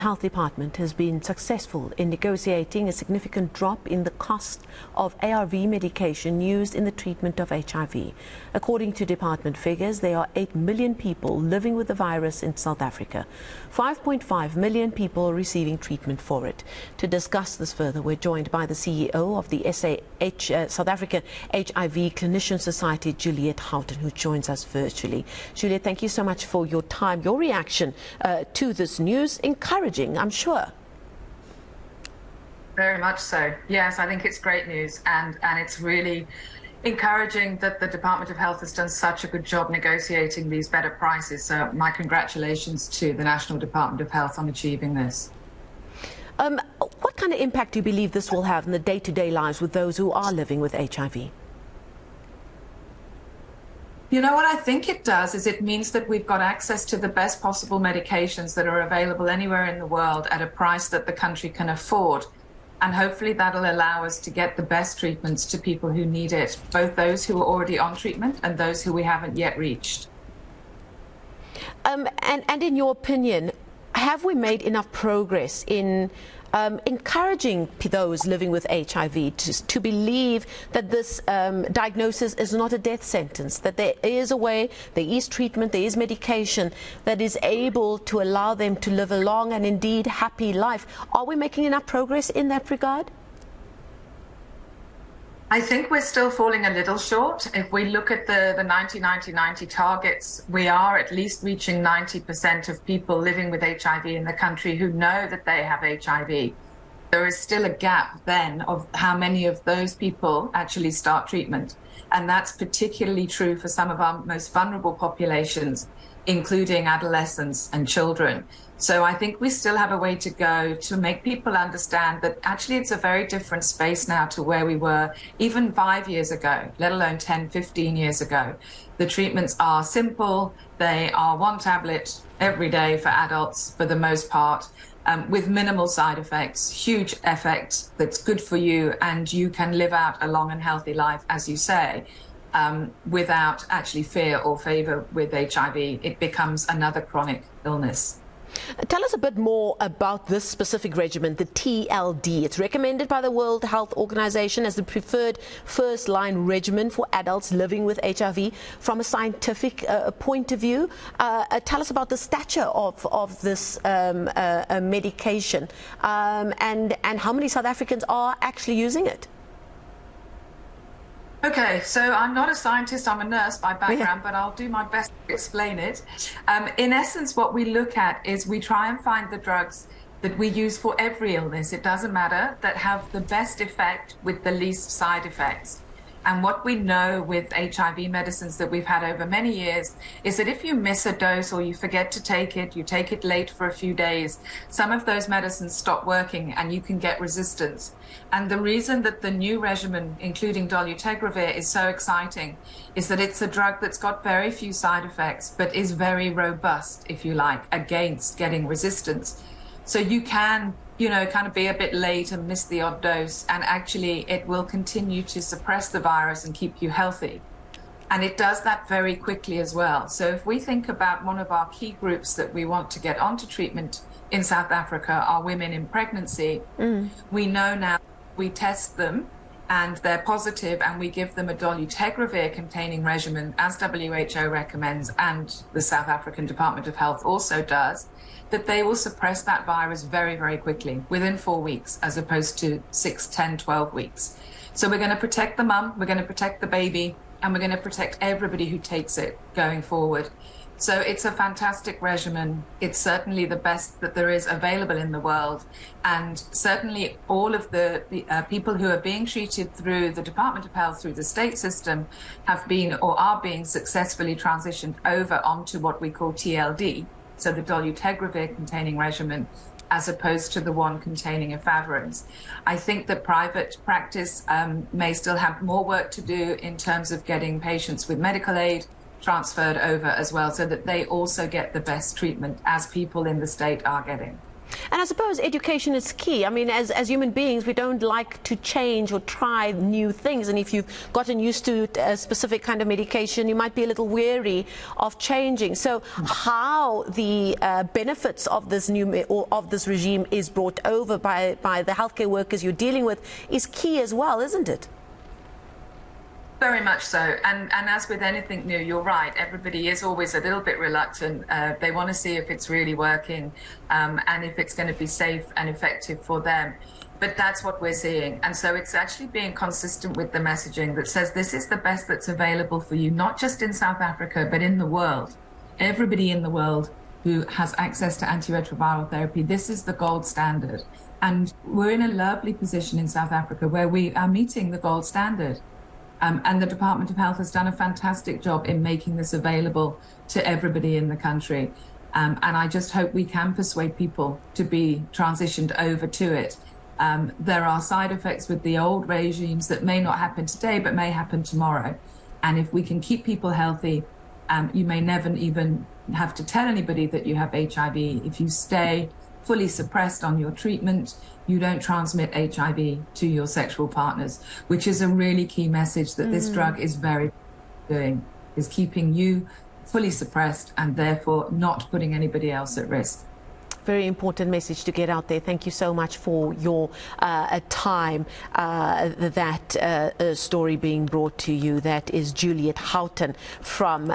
Health Department has been successful in negotiating a significant drop in the cost of ARV medication used in the treatment of HIV. According to department figures, there are 8 million people living with the virus in South Africa. 5.5 million people are receiving treatment for it. To discuss this further, we're joined by the CEO of the South African HIV Clinicians Society, Juliet Houghton, who joins us virtually. Juliet, thank you so much for your time, your reaction to this news. Encouraging, I'm sure. Very much so. Yes, I think it's great news, and it's really encouraging that the Department of Health has done such a good job negotiating these better prices. So my congratulations to the National Department of Health on achieving this. What kind of impact do you believe this will have in the day-to-day lives with those who are living with HIV? You know, what I think it does is it means that we've got access to the best possible medications that are available anywhere in the world at a price that the country can afford. And hopefully that'll allow us to get the best treatments to people who need it, both those who are already on treatment and those who we haven't yet reached. And in your opinion, have we made enough progress in encouraging those living with HIV to believe that this diagnosis is not a death sentence, that there is a way, there is treatment, there is medication that is able to allow them to live a long and indeed happy life? Are we making enough progress in that regard? I think we're still falling a little short. If we look at the 90-90-90 targets, we are at least reaching 90% of people living with HIV in the country who know that they have HIV. There is still a gap then of how many of those people actually start treatment. And that's particularly true for some of our most vulnerable populations, including adolescents and children. So I think we still have a way to go to make people understand that actually it's a very different space now to where we were even 5 years ago, let alone 10, 15 years ago. The treatments are simple. They are one tablet every day for adults for the most part, with minimal side effects, huge effect that's good for you, and you can live out a long and healthy life, as you say. Without actually fear or favor with HIV. It becomes another chronic illness. Tell us a bit more about this specific regimen, the TLD. It's recommended by the World Health Organization as the preferred first-line regimen for adults living with HIV from a scientific point of view. Tell us about the stature of this medication and how many South Africans are actually using it. Okay, so I'm not a scientist, I'm a nurse by background, but I'll do my best to explain it. In essence, what we look at is we try and find the drugs that we use for every illness, it doesn't matter, that have the best effect with the least side effects. And what we know with HIV medicines that we've had over many years is that if you miss a dose or you forget to take it, you take it late for a few days, some of those medicines stop working and you can get resistance. And the reason that the new regimen, including dolutegravir, is so exciting is that it's a drug that's got very few side effects, but is very robust, if you like, against getting resistance. So you can, kind of be a bit late and miss the odd dose, and actually it will continue to suppress the virus and keep you healthy. And it does that very quickly as well. So if we think about one of our key groups that we want to get onto treatment in South Africa are women in pregnancy. We know now we test them and they're positive and we give them a dolutegravir containing regimen as WHO recommends and the South African Department of Health also does, that they will suppress that virus very, very quickly, within 4 weeks, as opposed to 6, 10, 12 weeks. So we're going to protect the mum, we're going to protect the baby, and we're going to protect everybody who takes it going forward. So it's a fantastic regimen. It's certainly the best that there is available in the world. And certainly all of the people who are being treated through the Department of Health, through the state system, have been or are being successfully transitioned over onto what we call TLD, so the dolutegravir containing regimen, as opposed to the one containing efavirenz. I think that private practice may still have more work to do in terms of getting patients with medical aid transferred over as well, so that they also get the best treatment as people in the state are getting. And I suppose education is key. I mean, as human beings, we don't like to change or try new things. And if you've gotten used to a specific kind of medication, you might be a little weary of changing. So how the benefits of this this regime is brought over by the healthcare workers you're dealing with is key as well, isn't it? Very much so. And as with anything new, you're right. Everybody is always a little bit reluctant. They want to see if it's really working and if it's going to be safe and effective for them. But that's what we're seeing. And so it's actually being consistent with the messaging that says this is the best that's available for you, not just in South Africa, but in the world. Everybody in the world who has access to antiretroviral therapy, this is the gold standard. And we're in a lovely position in South Africa where we are meeting the gold standard. And the Department of Health has done a fantastic job in making this available to everybody in the country. And I just hope we can persuade people to be transitioned over to it. There are side effects with the old regimes that may not happen today, but may happen tomorrow. And if we can keep people healthy, you may never even have to tell anybody that you have HIV. If you stay fully suppressed on your treatment, you don't transmit HIV to your sexual partners, which is a really key message that this drug is very doing, is keeping you fully suppressed and therefore not putting anybody else at risk. Very important message to get out there. Thank you so much for your time. That story being brought to you. That is Juliet Houghton from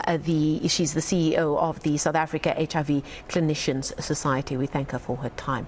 she's the CEO of the South Africa HIV Clinicians Society. We thank her for her time.